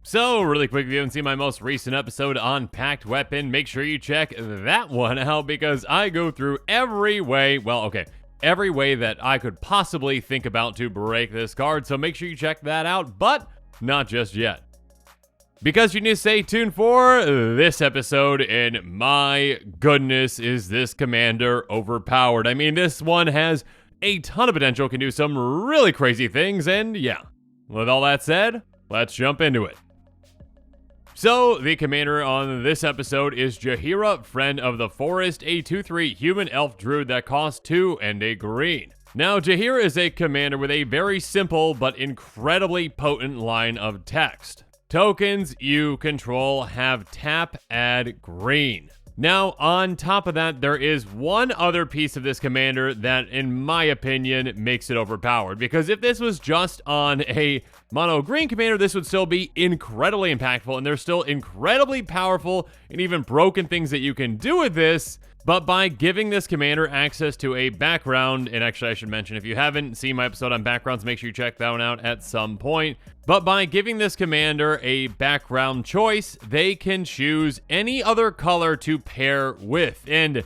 So, really quick, if you haven't seen my most recent episode on Packed Weapon, make sure you check that one out because I go through every way that I could possibly think about to break this card, so make sure you check that out, but not just yet. Because you need to stay tuned for this episode, and my goodness, is this commander overpowered. I mean, this one has a ton of potential, can do some really crazy things, and yeah. With all that said, let's jump into it. So, the commander on this episode is Jahira, Friend of the Forest, a 2/3 human elf druid that costs 2 and a green. Now, Jahira is a commander with a very simple but incredibly potent line of text. Tokens you control have tap, add green. Now, on top of that, there is one other piece of this commander that, in my opinion, makes it overpowered. Because if this was just on a mono green commander, this would still be incredibly impactful, and there's still incredibly powerful and even broken things that you can do with this. But by giving this commander access to a background, and actually I should mention, if you haven't seen my episode on backgrounds, make sure you check that one out at some point. But by giving this commander a background choice, they can choose any other color to pair with, and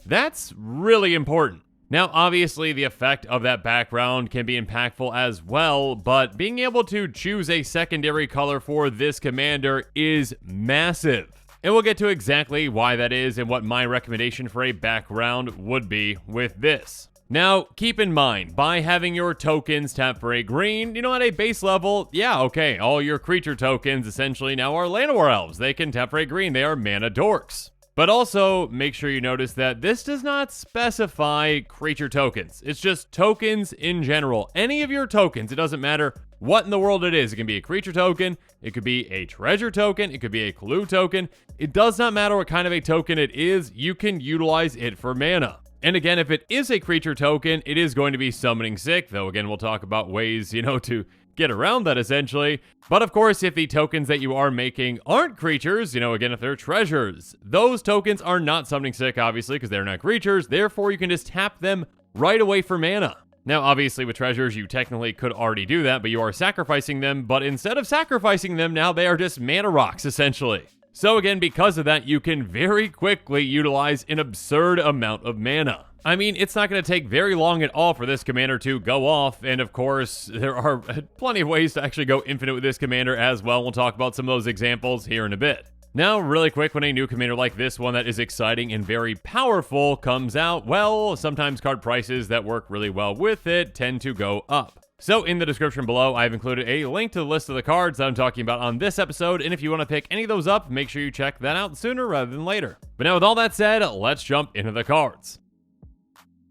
that's really important. Now, obviously, the effect of that background can be impactful as well, but being able to choose a secondary color for this commander is massive. And we'll get to exactly why that is and what my recommendation for a background would be with this. Now, keep in mind, by having your tokens tap for a green, at a base level, yeah, okay, all your creature tokens essentially now are Llanowar Elves. They can tap for a green. They are mana dorks. But also, make sure you notice that this does not specify creature tokens. It's just tokens in general. Any of your tokens, it doesn't matter what in the world it is. It can be a creature token, it could be a treasure token, it could be a clue token. It does not matter what kind of a token it is, you can utilize it for mana. And again, if it is a creature token, it is going to be summoning sick, though again, we'll talk about ways, to get around that essentially. But of course, if the tokens that you are making aren't creatures, again, if they're treasures, those tokens are not summoning sick, obviously, because they're not creatures. Therefore, you can just tap them right away for mana. Now, obviously, with treasures, you technically could already do that, but you are sacrificing them. But instead of sacrificing them, now they are just mana rocks, essentially. So again, because of that, you can very quickly utilize an absurd amount of mana. I mean, it's not going to take very long at all for this commander to go off, and of course, there are plenty of ways to actually go infinite with this commander as well. We'll talk about some of those examples here in a bit. Now, really quick, when a new commander like this one that is exciting and very powerful comes out, well, sometimes card prices that work really well with it tend to go up. So in the description below, I've included a link to the list of the cards that I'm talking about on this episode, and if you want to pick any of those up, make sure you check that out sooner rather than later. But now with all that said, let's jump into the cards.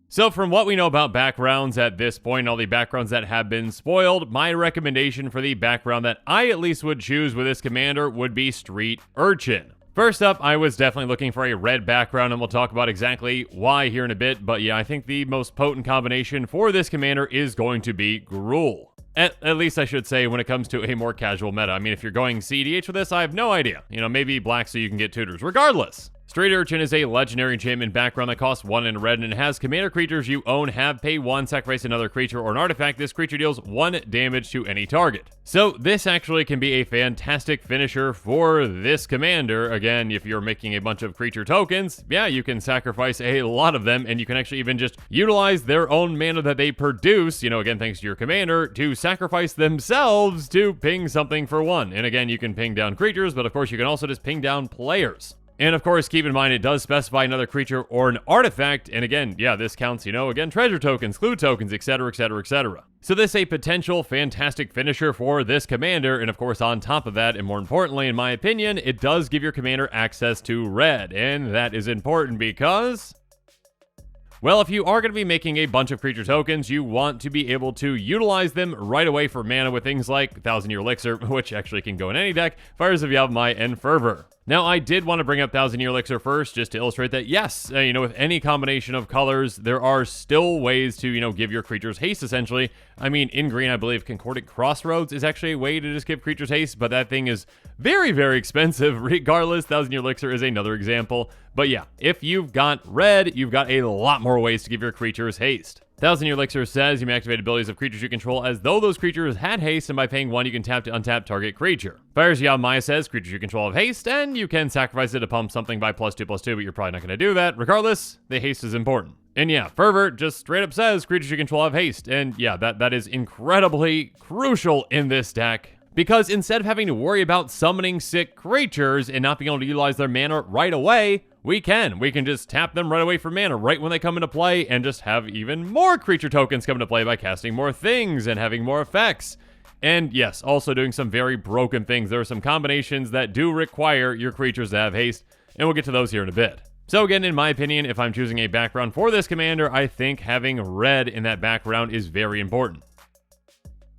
So from what we know about backgrounds at this point, all the backgrounds that have been spoiled, my recommendation for the background that I at least would choose with this commander would be Street Urchin. First up, I was definitely looking for a red background, and we'll talk about exactly why here in a bit, but yeah, I think the most potent combination for this commander is going to be Gruul. At least I should say when it comes to a more casual meta. I mean, if you're going CDH with this, I have no idea. Maybe black so you can get tutors. Regardless, Street Urchin is a legendary enchantment background that costs 1 in red, and it has commander creatures you own have pay 1, sacrifice another creature or an artifact. This creature deals 1 damage to any target. So this actually can be a fantastic finisher for this commander. Again, if you're making a bunch of creature tokens, yeah, you can sacrifice a lot of them, and you can actually even just utilize their own mana that they produce, again, thanks to your commander, to sacrifice themselves to ping something for 1. And again, you can ping down creatures, but of course you can also just ping down players. And of course, keep in mind, it does specify another creature or an artifact. And again, yeah, this counts, again, treasure tokens, clue tokens, etc., etc., etc. So this is a potential fantastic finisher for this commander. And of course, on top of that, and more importantly, in my opinion, it does give your commander access to red. And that is important because, well, if you are going to be making a bunch of creature tokens, you want to be able to utilize them right away for mana with things like 1,000 Year Elixir, which actually can go in any deck, Fires of Yavimaya, and Fervor. Now, I did want to bring up 1,000-Year Elixir first, just to illustrate that, yes, with any combination of colors, there are still ways to, give your creatures haste, essentially. I mean, in green, I believe Concordant Crossroads is actually a way to just give creatures haste, but that thing is very, very expensive. Regardless, 1,000-Year Elixir is another example. But yeah, if you've got red, you've got a lot more ways to give your creatures haste. 1,000-Year Elixir says you may activate abilities of creatures you control as though those creatures had haste, and by paying 1, you can tap to untap target creature. Fire's Maya says creatures you control have haste, and you can sacrifice it to pump something by +2/+2, but you're probably not going to do that. Regardless, the haste is important. And yeah, Fervor just straight up says creatures you control have haste, and yeah, that is incredibly crucial in this deck. Because instead of having to worry about summoning sick creatures and not being able to utilize their mana right away, we can just tap them right away for mana right when they come into play and just have even more creature tokens come into play by casting more things and having more effects. And yes, also doing some very broken things. There are some combinations that do require your creatures to have haste, and we'll get to those here in a bit. So again, in my opinion, if I'm choosing a background for this commander, I think having red in that background is very important.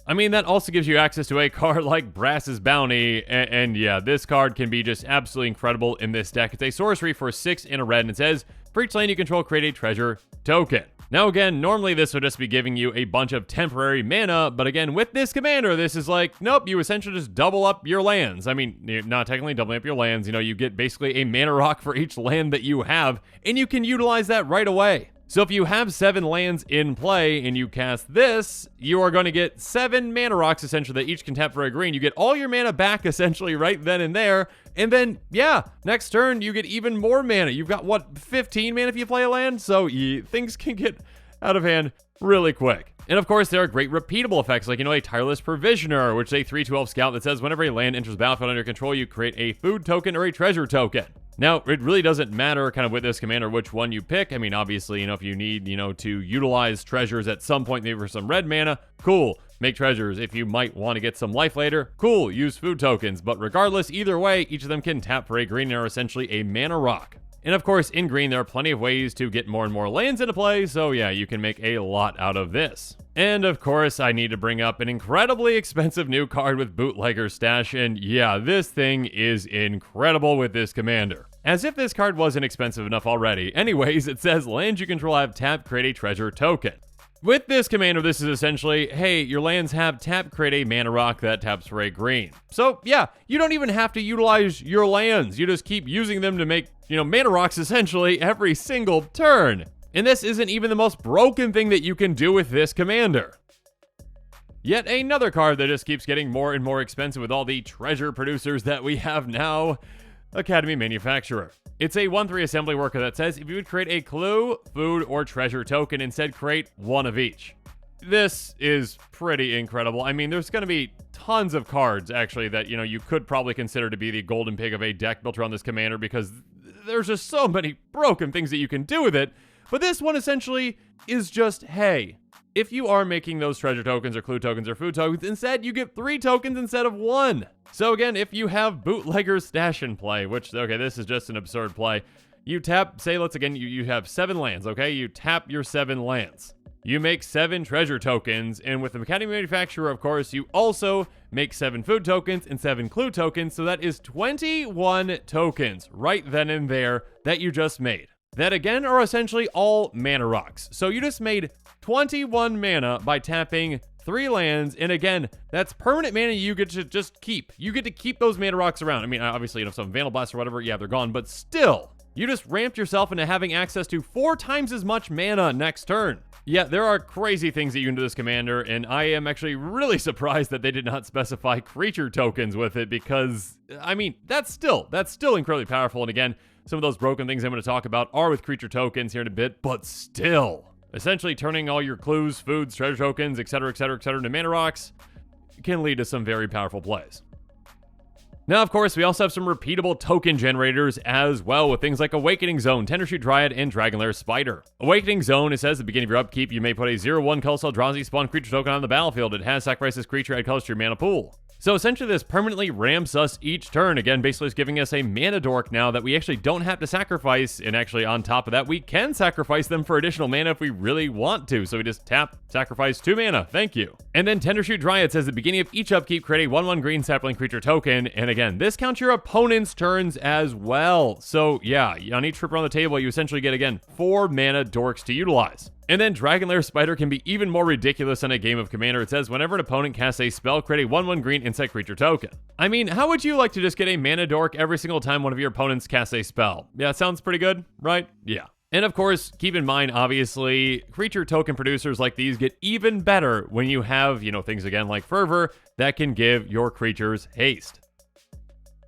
I mean, that also gives you access to a card like Brass's Bounty, and yeah, this card can be just absolutely incredible in this deck. It's a sorcery for 6 in a red, and it says, for each land you control, create a treasure token. Now again, normally this would just be giving you a bunch of temporary mana, but again, with this commander, this is like, nope, you essentially just double up your lands. I mean, you're not technically doubling up your lands, you get basically a mana rock for each land that you have, and you can utilize that right away. So if you have 7 lands in play and you cast this, you are going to get 7 mana rocks essentially that each can tap for a green. You get all your mana back essentially right then and there. And then, yeah, next turn you get even more mana. You've got, 15 mana if you play a land? So things can get out of hand really quick. And of course, there are great repeatable effects like, a Tireless Provisioner, which is a 3/12 scout that says whenever a land enters the battlefield under control, you create a food token or a treasure token. Now, it really doesn't matter kind of with this commander which one you pick. I mean, obviously, if you need, to utilize treasures at some point, maybe for some red mana, cool, make treasures. If you might want to get some life later, cool, use food tokens. But regardless, either way, each of them can tap for a green and are essentially a mana rock. And of course, in green, there are plenty of ways to get more and more lands into play, so yeah, you can make a lot out of this. And of course, I need to bring up an incredibly expensive new card with Bootlegger's Stash, and yeah, this thing is incredible with this commander. As if this card wasn't expensive enough already. Anyways, it says lands you control have tap, create a treasure token. With this commander, this is essentially, hey, your lands have tap, create a mana rock that taps for a green. So yeah, you don't even have to utilize your lands. You just keep using them to make, mana rocks essentially every single turn. And this isn't even the most broken thing that you can do with this commander. Yet another card that just keeps getting more and more expensive with all the treasure producers that we have now. Academy Manufacturer. It's a 1/3 assembly worker that says if you would create a clue, food, or treasure token, instead create one of each. This is pretty incredible. I mean, there's going to be tons of cards, actually, that, you could probably consider to be the golden pig of a deck built around this commander because there's just so many broken things that you can do with it. But this one essentially is just, hey, if you are making those treasure tokens or clue tokens or food tokens, instead you get 3 tokens instead of 1. So again, if you have Bootlegger's Stash in play, which, okay, this is just an absurd play. You tap, say, let's again, you have 7 lands, okay? You tap your 7 lands. You make 7 treasure tokens, and with the Academy Manufacturer, of course, you also make 7 food tokens and 7 clue tokens, so that is 21 tokens right then and there that you just made. That again are essentially all mana rocks. So you just made 21 mana by tapping 3 lands, and again, that's permanent mana you get to just keep. You get to keep those mana rocks around. I mean, obviously, some Vandal Blast or whatever, yeah, they're gone, but still, you just ramped yourself into having access to 4 times as much mana next turn. Yeah, there are crazy things that you can do this commander, and I am actually really surprised that they did not specify creature tokens with it because, I mean, that's still incredibly powerful, and again, some of those broken things I'm going to talk about are with creature tokens here in a bit, but still. Essentially turning all your clues, foods, treasure tokens, etc., into mana rocks can lead to some very powerful plays. Now, of course, we also have some repeatable token generators as well with things like Awakening Zone, Tendershoot Dryad, and Dragonlair Spider. Awakening Zone, it says at the beginning of your upkeep, you may put a 0/1 color spell Drazi spawn creature token on the battlefield. It has sacrifice this creature, add colors to your mana pool. So essentially this permanently ramps us each turn. Again, basically it's giving us a mana dork now that we actually don't have to sacrifice, and actually on top of that, we can sacrifice them for additional mana if we really want to. So we just tap, sacrifice 2 mana, thank you. And then Tendershoot Dryad says at the beginning of each upkeep, create a 1/1 green sapling creature token, and again, this counts your opponent's turns as well. So yeah, on each trip around the table, you essentially get, again, 4 mana dorks to utilize. And then Dragonlair Spider can be even more ridiculous in a game of Commander. It says, whenever an opponent casts a spell, create a 1/1 green insect creature token. I mean, how would you like to just get a mana dork every single time one of your opponents casts a spell? Yeah, it sounds pretty good, right? Yeah. And of course, keep in mind, obviously, creature token producers like these get even better when you have, things again like Fervor that can give your creatures haste.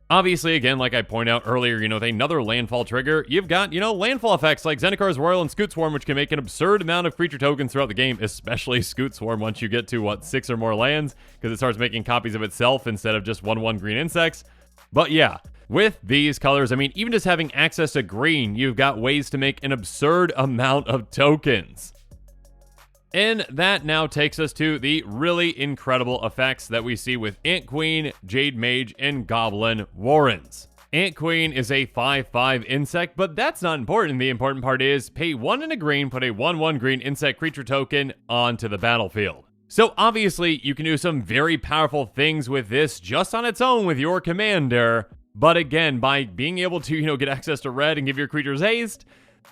Obviously, again, like I pointed out earlier, with another landfall trigger, you've got, landfall effects like Zendikar's Royal and Scoot Swarm, which can make an absurd amount of creature tokens throughout the game, especially Scoot Swarm once you get to, 6 or more lands, because it starts making copies of itself instead of just 1/1 green insects. But yeah, with these colors, I mean, even just having access to green, you've got ways to make an absurd amount of tokens. And that now takes us to the really incredible effects that we see with Ant Queen, Jade Mage, and Goblin Warrens. Ant Queen is a 5/5 insect, but that's not important. The important part is pay 1 and a green, put a 1/1 green insect creature token onto the battlefield. So obviously, you can do some very powerful things with this just on its own with your commander. But again, by being able to, get access to red and give your creatures haste,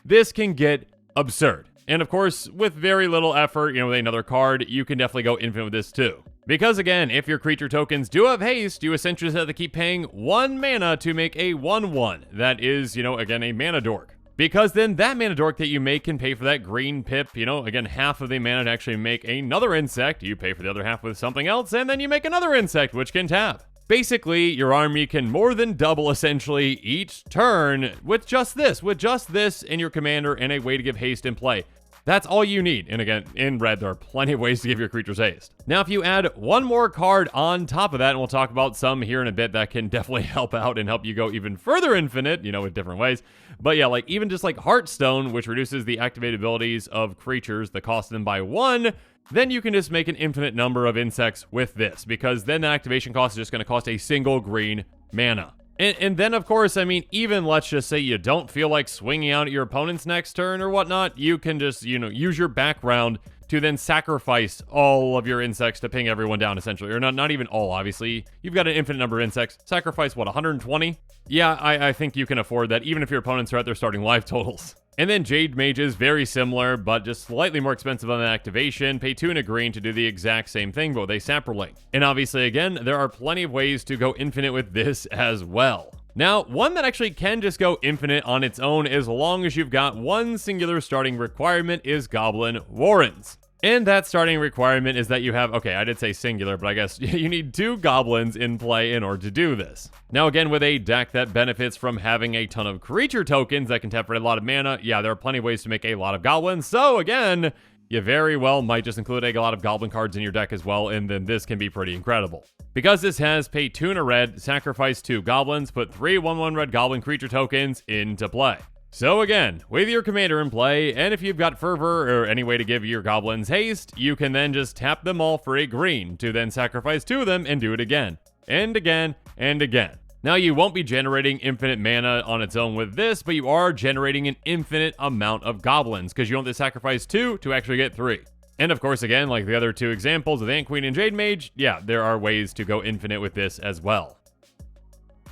this can get absurd. And of course, with very little effort, with another card, you can definitely go infinite with this too. Because again, if your creature tokens do have haste, you essentially just have to keep paying 1 mana to make a 1/1. That is, again, a mana dork. Because then that mana dork that you make can pay for that green pip, again, half of the mana to actually make another insect. You pay for the other half with something else, and then you make another insect, which can tap. Basically, your army can more than double, essentially, each turn with just this and your commander and a way to give haste in play. That's all you need. And again, in red, there are plenty of ways to give your creatures haste. Now, if you add one more card on top of that, and we'll talk about some here in a bit that can definitely help out and help you go even further infinite, with different ways. But yeah, even just like Heartstone, which reduces the activated abilities of creatures, the cost of them by 1, then you can just make an infinite number of insects with this, because then the activation cost is just going to cost a single green mana. And then, of course, even let's just say you don't feel like swinging out at your opponent's next turn or whatnot, you can just, use your background to then sacrifice all of your insects to ping everyone down, essentially. Or not even all, obviously. You've got an infinite number of insects. Sacrifice, 120? Yeah, I think you can afford that, even if your opponents are at their starting life totals. And then Jade Mage is very similar, but just slightly more expensive on the activation. Pay 2 and a green to do the exact same thing, but with a sapling. And obviously, again, there are plenty of ways to go infinite with this as well. Now, one that actually can just go infinite on its own as long as you've got one singular starting requirement is Goblin Warrens. And that starting requirement is that you have, okay, I did say singular, but I guess you need 2 goblins in play in order to do this. Now again, with a deck that benefits from having a ton of creature tokens that can tap for a lot of mana, yeah, there are plenty of ways to make a lot of goblins. So again, you very well might just include a lot of goblin cards in your deck as well, and then this can be pretty incredible. Because this has pay 2 and a red, sacrifice 2 goblins, put 3 1/1 red goblin creature tokens into play. So again, with your commander in play, and if you've got Fervor or any way to give your goblins haste, you can then just tap them all for a green to then sacrifice 2 of them and do it again, and again, and again. Now, you won't be generating infinite mana on its own with this, but you are generating an infinite amount of goblins, because you don't have to sacrifice 2 to actually get 3. And of course, again, like the other 2 examples of Ant Queen and Jade Mage, yeah, there are ways to go infinite with this as well.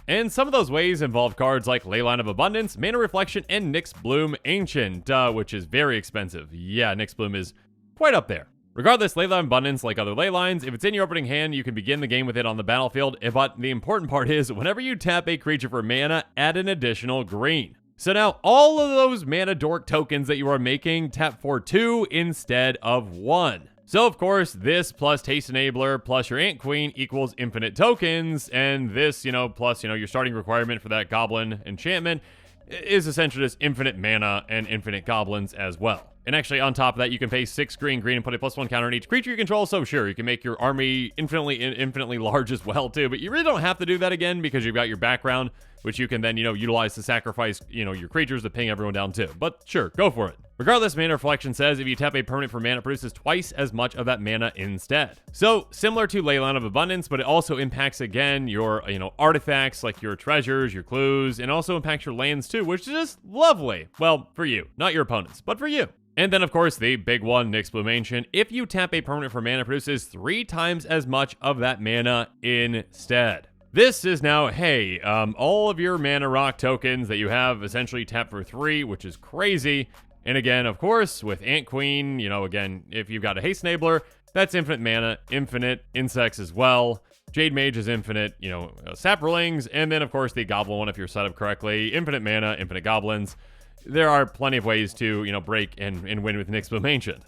And some of those ways involve cards like Leyline of Abundance, Mana Reflection, and Nyx Bloom Ancient, which is very expensive. Yeah, Nyx Bloom is quite up there. Regardless, Leyline of Abundance, like other Leylines, if it's in your opening hand, you can begin the game with it on the battlefield, but the important part is, whenever you tap a creature for mana, add an additional green. So now, all of those mana dork tokens that you are making, tap for 2 instead of 1. So, of course, this plus Haste Enabler plus your Ant Queen equals infinite tokens, and this, plus, your starting requirement for that Goblin enchantment is essentially just infinite mana and infinite goblins as well. And actually, on top of that, you can pay 6 green and put a +1 counter on each creature you control, so sure, you can make your army infinitely large as well, too, but you really don't have to do that again because you've got your background, which you can then, utilize to sacrifice, your creatures to ping everyone down, too. But sure, go for it. Regardless, Mana Reflection says if you tap a permanent for mana, it produces twice as much of that mana instead. So, similar to Leyline of Abundance, but it also impacts, again, your, artifacts, like your treasures, your clues, and also impacts your lands too, which is just lovely. Well, for you. Not your opponents, but for you. And then, of course, the big one, Nyx Blue Ancient. If you tap a permanent for mana, it produces 3 times as much of that mana instead. This is now, hey, all of your mana rock tokens that you have essentially tap for 3, which is crazy. And again, of course, with Ant Queen, again, if you've got a Haste Enabler, that's infinite mana, infinite insects as well. Jade Mage is infinite, Saprolings, and then, of course, the Goblin one, if you're set up correctly, infinite mana, infinite Goblins. There are plenty of ways to, break and win with Nyx Blue Ancient.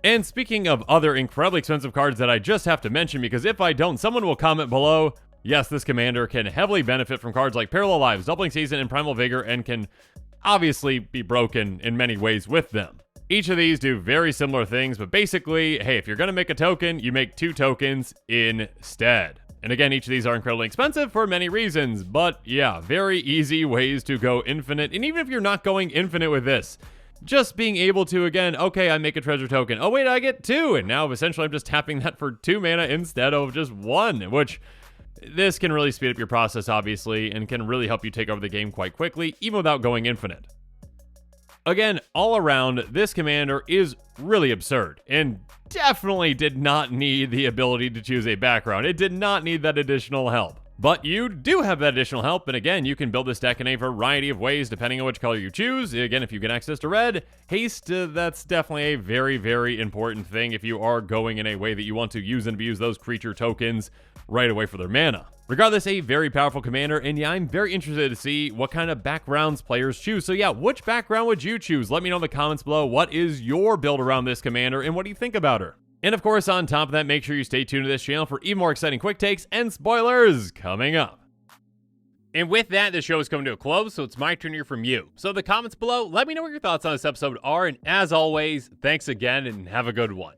And speaking of other incredibly expensive cards that I just have to mention, because if I don't, someone will comment below. Yes, this commander can heavily benefit from cards like Parallel Lives, Doubling Season, and Primal Vigor, and can obviously be broken in many ways with them. Each of these do very similar things, but basically, hey, if you're going to make a token, you make 2 tokens instead. And again, each of these are incredibly expensive for many reasons, but yeah, very easy ways to go infinite. And even if you're not going infinite with this, just being able to, again, okay, I make a treasure token. Oh, wait, I get 2. And now essentially I'm just tapping that for 2 mana instead of just 1, which this can really speed up your process, obviously, and can really help you take over the game quite quickly, even without going infinite. Again, all around, this commander is really absurd, and definitely did not need the ability to choose a background. It did not need that additional help. But you do have that additional help, and again, you can build this deck in a variety of ways depending on which color you choose. Again, if you get access to red, haste, that's definitely a very, very important thing if you are going in a way that you want to use and abuse those creature tokens right away for their mana. Regardless, a very powerful commander, and yeah, I'm very interested to see what kind of backgrounds players choose. So yeah, which background would you choose? Let me know in the comments below. What is your build around this commander, and what do you think about her? And of course, on top of that, make sure you stay tuned to this channel for even more exciting quick takes and spoilers coming up. And with that, the show is coming to a close, so it's my turn to hear from you. So in the comments below, let me know what your thoughts on this episode are, and as always, thanks again, and have a good one.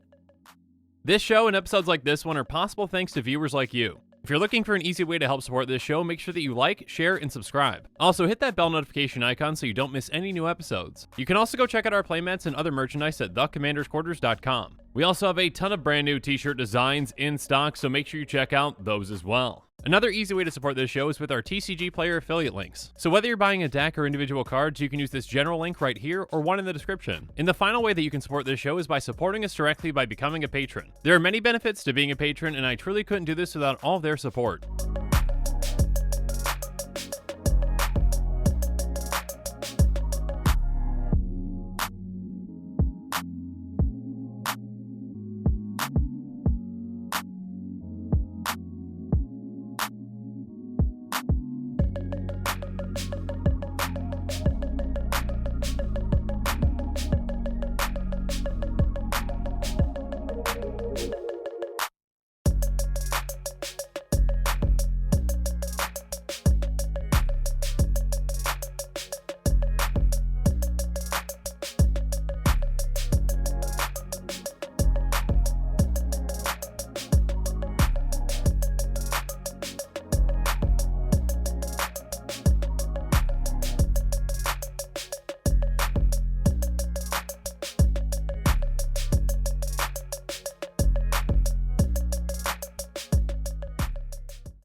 This show and episodes like this one are possible thanks to viewers like you. If you're looking for an easy way to help support this show, make sure that you like, share, and subscribe. Also, hit that bell notification icon so you don't miss any new episodes. You can also go check out our playmats and other merchandise at thecommandersquarters.com. We also have a ton of brand new t-shirt designs in stock, so make sure you check out those as well. Another easy way to support this show is with our TCG Player affiliate links. So whether you're buying a deck or individual cards, you can use this general link right here or one in the description. And the final way that you can support this show is by supporting us directly by becoming a patron. There are many benefits to being a patron, and I truly couldn't do this without all of their support.